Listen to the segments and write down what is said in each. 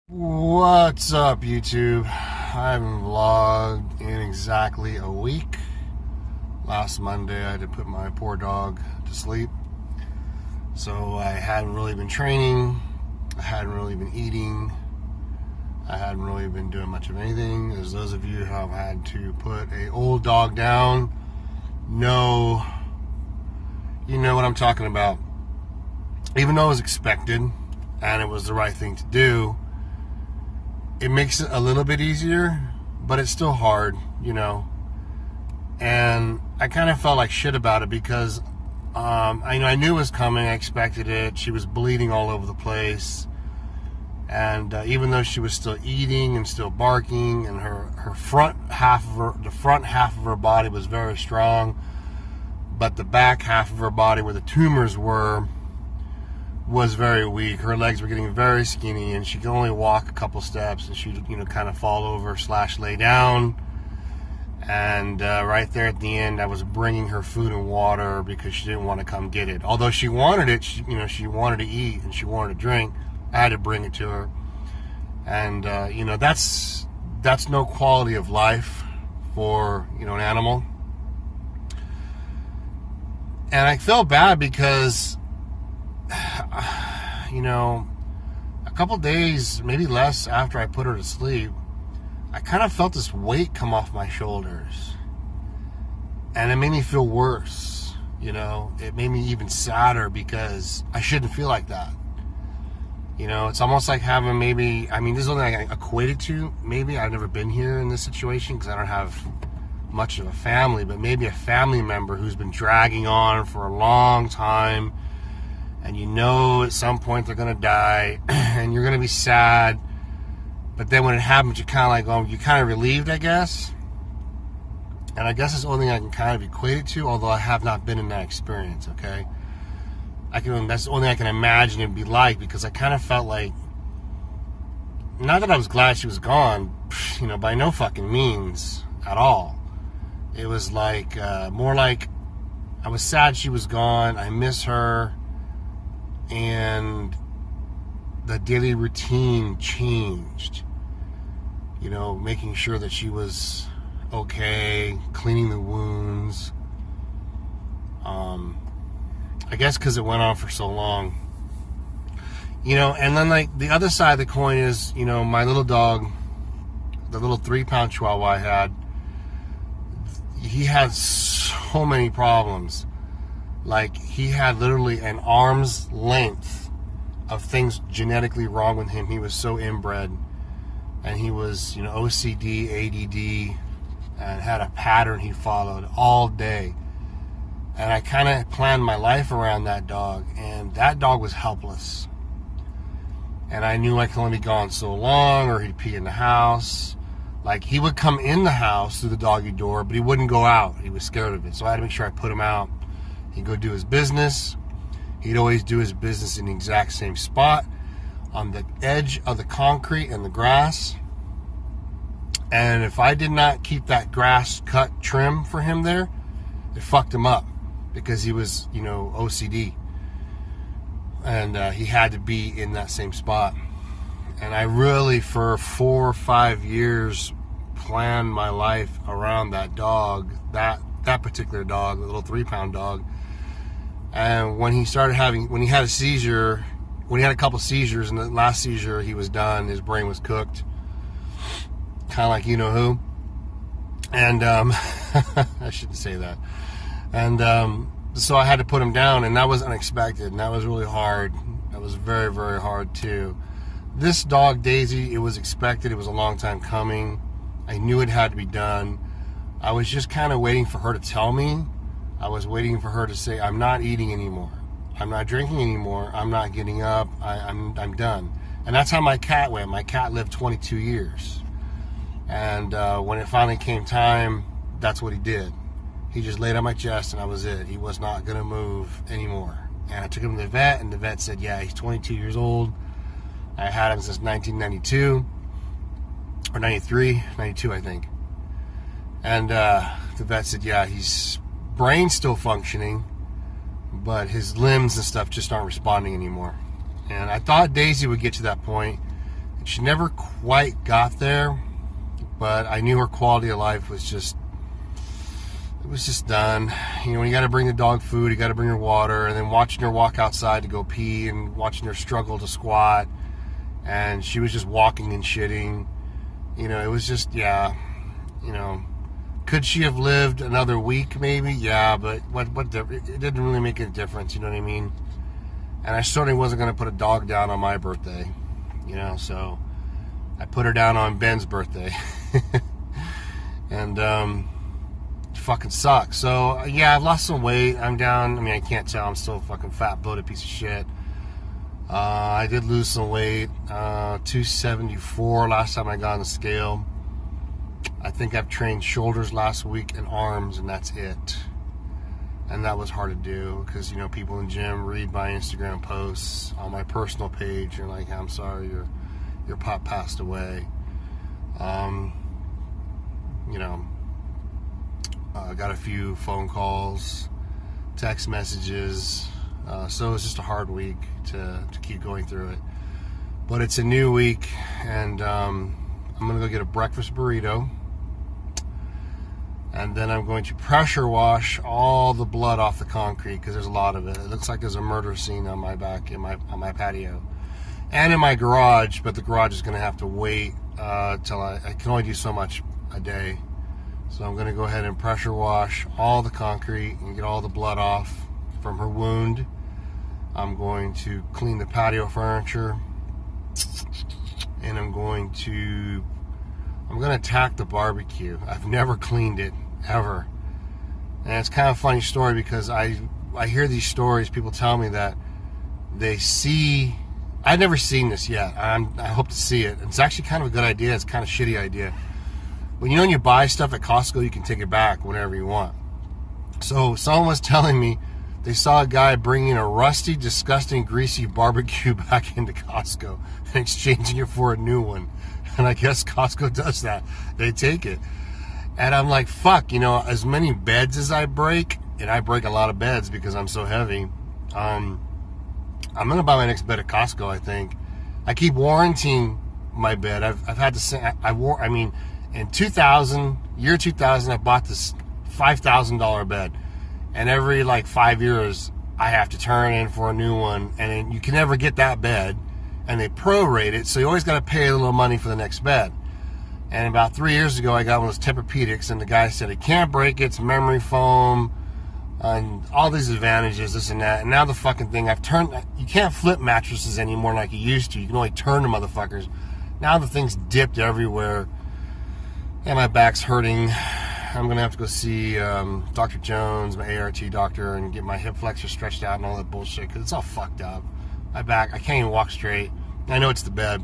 What's up, YouTube? I haven't vlogged in exactly a week. Last Monday I had to put my poor dog to sleep. So I hadn't really been training. I hadn't really been eating. I hadn't really been doing much of anything. As those of you who have had to put an old dog down know, you know what I'm talking about. Even though it was expected and it was the right thing to do, it makes it a little bit easier, but it's still hard, you know. And I kind of felt like shit about it because I knew it was coming. I expected it. She was bleeding all over the place, and even though she was still eating and still barking, and the front half of her body was very strong, but the back half of her body, where the tumors were, was very weak. Her legs were getting very skinny, and she could only walk a couple steps, and she'd, kind of fall over / lay down. And right there at the end, I was bringing her food and water because she didn't want to come get it. Although she wanted it, she wanted to eat and she wanted to drink. I had to bring it to her. And that's no quality of life for an animal. And I felt bad because a couple days, maybe less, after I put her to sleep, I kind of felt this weight come off my shoulders, and it made me feel worse. It made me even sadder because I shouldn't feel like that. It's almost like having this is something I equated to. Maybe I've never been here in this situation because I don't have much of a family, but maybe a family member who's been dragging on for a long time, and at some point they're going to die, and you're going to be sad, but then when it happens, you're kind of relieved, I guess. And I guess it's the only thing I can kind of equate it to, although I have not been in that experience, okay? That's the only thing I can imagine it'd be like, because I kind of felt like, not that I was glad she was gone, by no fucking means at all. It was like, more like I was sad she was gone, I miss her, and the daily routine changed. Making sure that she was okay, cleaning the wounds. I guess because it went on for so long. And then the other side of the coin is, my little dog, the little 3-pound Chihuahua I had, he had so many problems. He had literally an arm's length of things genetically wrong with him. He was so inbred, and he was, OCD, ADD, and had a pattern he followed all day. And I kind of planned my life around that dog, and that dog was helpless. And I knew I could only be gone so long, or he'd pee in the house. He would come in the house through the doggy door, but he wouldn't go out. He was scared of it, so I had to make sure I put him out. He'd go do his business. He'd always do his business in the exact same spot, on the edge of the concrete and the grass. And if I did not keep that grass cut trim for him there, it fucked him up, because he was, OCD. And he had to be in that same spot. And I really, for 4 or 5 years, planned my life around that dog, that particular dog, the little 3-pound dog. And when he had a seizure, when he had a couple seizures, and the last seizure he was done, his brain was cooked, kind of like who. And I shouldn't say that. And so I had to put him down, and that was unexpected, and that was really hard. That was very, very hard too. This dog, Daisy, it was expected. It was a long time coming. I knew it had to be done. I was just kind of waiting for her to tell me. I was waiting for her to say, I'm not eating anymore. I'm not drinking anymore. I'm not getting up. I'm done. And that's how my cat went. My cat lived 22 years. And when it finally came time, that's what he did. He just laid on my chest, and that was it. He was not going to move anymore. And I took him to the vet, and the vet said, yeah, he's 22 years old. I had him since 1992, or 93, 92, I think. And the vet said, yeah, his brain's still functioning, but his limbs and stuff just aren't responding anymore. And I thought Daisy would get to that point, She never quite got there, but I knew her quality of life was just, it was just done. You know, when you got to bring the dog food, you got to bring her water, and then watching her walk outside to go pee and watching her struggle to squat, and she was just walking and shitting. You know, it was just, yeah, you know, could she have lived another week maybe? Yeah, but what it didn't really make a difference, you know what I mean? And I certainly wasn't going to put a dog down on my birthday, you know, so I put her down on Ben's birthday. And it fucking sucks. So yeah, I've lost some weight. I'm down. I mean, I can't tell. I'm still a fucking fat, bloated piece of shit. I did lose some weight. 274 last time I got on the scale. I think I've trained shoulders last week and arms, and that's it. And that was hard to do because, you know, people in the gym read my Instagram posts on my personal page and like, I'm sorry, your pup passed away. You know, I got a few phone calls, text messages. So it's just a hard week to keep going through it. But it's a new week, and I'm going to go get a breakfast burrito. And then I'm going to pressure wash all the blood off the concrete because there's a lot of it. It looks like there's a murder scene on my back, on my patio. And in my garage, but the garage is going to have to wait till I can only do so much a day. So I'm going to go ahead and pressure wash all the concrete and get all the blood off from her wound. I'm going to clean the patio furniture, and I'm going to attack the barbecue. I've never cleaned it ever, and it's kind of a funny story because I hear these stories. People tell me that they see. I've never seen this yet. I hope to see it. It's actually kind of a good idea. It's kind of a shitty idea. When you buy stuff at Costco, you can take it back whenever you want. So someone was telling me they saw a guy bringing a rusty, disgusting, greasy barbecue back into Costco and exchanging it for a new one. And I guess Costco does that. They take it. And I'm like, fuck, as many beds as I break, and I break a lot of beds because I'm so heavy, I'm going to buy my next bed at Costco, I think. I keep warranting my bed. I've had to say, in 2000, I bought this $5,000 bed. And every 5 years, I have to turn in for a new one. And you can never get that bed. And they prorate it, so you always got to pay a little money for the next bed. And about 3 years ago, I got one of those Tempur-Pedics, and the guy said, it can't break, it's memory foam, and all these advantages, this and that. And now the fucking thing, you can't flip mattresses anymore like you used to. You can only turn the motherfuckers. Now the thing's dipped everywhere, and my back's hurting. I'm going to have to go see Dr. Jones, my ART doctor, and get my hip flexor stretched out and all that bullshit, because it's all fucked up. My back, I can't even walk straight. I know it's the bed.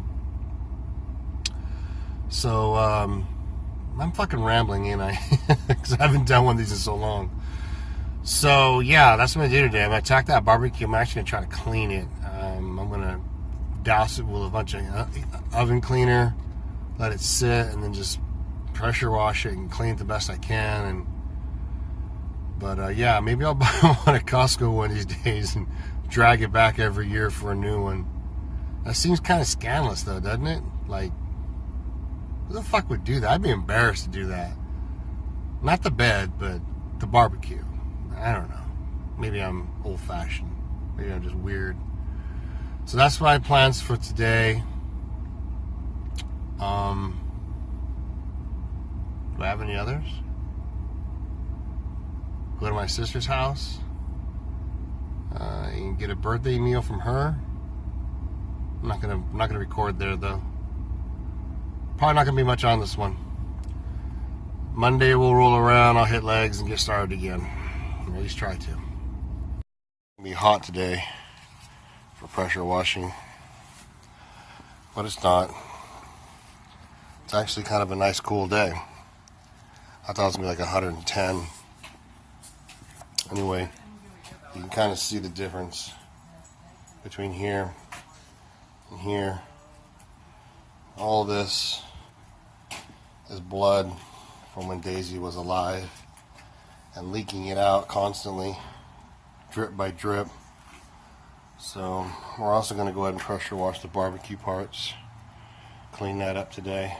So, I'm fucking rambling, ain't I? Because I haven't done one of these in so long. So, yeah, that's what I'm going to do today. I'm going to attack that barbecue. I'm actually going to try to clean it. I'm going to douse it with a bunch of oven cleaner, let it sit, and then just pressure wash it and clean it the best I can. But yeah, maybe I'll buy one at Costco one of these days and drag it back every year for a new one. That seems kind of scandalous, though, doesn't it? Who the fuck would do that? I'd be embarrassed to do that. Not the bed, but the barbecue. I don't know. Maybe I'm old-fashioned. Maybe I'm just weird. So that's my plans for today. Do I have any others? Go to my sister's house. You can get a birthday meal from her. I'm not gonna record there though. Probably not gonna be much on this one. Monday we'll roll around. I'll hit legs and get started again. Or at least try to. It'll be hot today for pressure washing, but it's not. It's actually kind of a nice cool day. I thought it was gonna be 110. Anyway, you can kind of see the difference between here and here. All this is blood from when Daisy was alive and leaking it out constantly, drip by drip. So we're also going to go ahead and pressure wash the barbecue parts. clean that up today.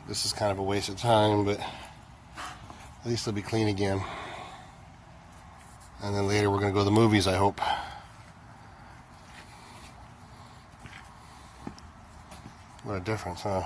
This is kind of a waste of time, but at least it'll be clean again. And then later we're going to go to the movies, I hope. What a difference, huh?